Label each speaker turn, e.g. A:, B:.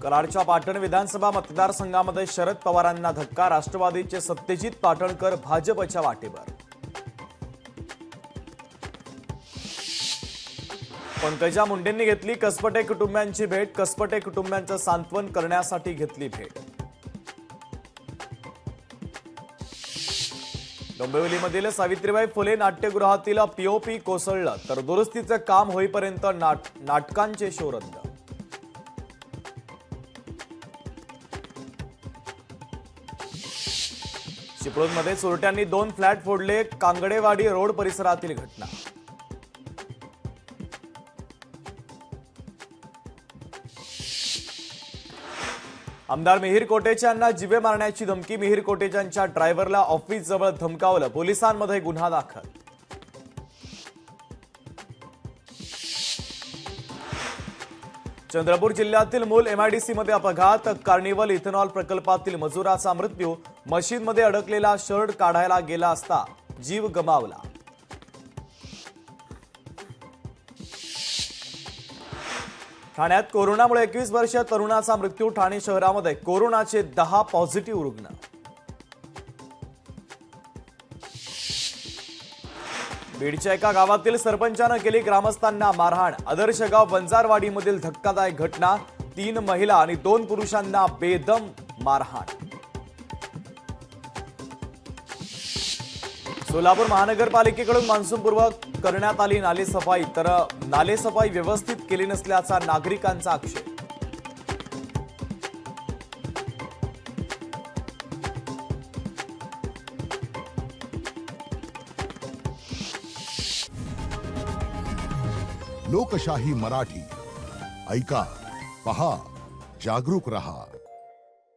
A: कराडच्या पाटण विधानसभा मतदारसंघामध्ये शरद पवारांना धक्का। राष्ट्रवादीचे सत्यजित पाटणकर भाजपच्या वाटेवर। पंकजा मुंडेंनी घेतली कसपटे कुटुंबियांची भेट। कसपटे कुटुंबियांचं सांत्वन करण्यासाठी घेतली भेट। डोंबिवलीमधील सावित्रीबाई फुले नाट्यगृहातील पीओपी कोसळलं तर दुरुस्तीचं काम होईपर्यंत नाटकांचे शो रद्द। चिपळूणमध्ये चोरट्यांनी 2 फ्लॅट फोडले। कांगडेवाडी रोड परिसरातील घटना। आमदार मिहिर कोटेचांना जीवे मारण्याची धमकी। मिहिर कोटेचांच्या ड्रायव्हरला ऑफिस जवळ धमकावलं। पोलिसांमध्ये गुन्हा दाखल। चंद्रपूर जिल्ह्यातील मूल एमआयडीसी मध्ये अपघात। कार्निवल इथेनॉल प्रकल्पातील मजुराचा मृत्यू। मशीनमध्ये अडकलेला शर्ट काढायला गेला असता जीव गमावला। ठाण्यात कोरोनामुळे 21 वर्षीय तरुणाचा मृत्यू। ठाणे शहरामध्ये कोरोनाचे 10 पॉझिटिव्ह रुग्ण। बीडच्या एका गावातील सरपंचानं केली ग्रामस्थांना मारहाण। आदर्श गाव वंजारवाडीमधील धक्कादायक घटना। 3 महिला आणि 2 पुरुषांना बेदम मारहाण। सोलापूर महानगरपालिकेकडून मान्सूनपूर्व करण्यात आली नालेसफाई, तर नालेसफाई व्यवस्थित केली नसल्याचा नागरिकांचा आक्षेप।
B: लोकशाही मराठी ऐका, पहा, जागरूक रहा।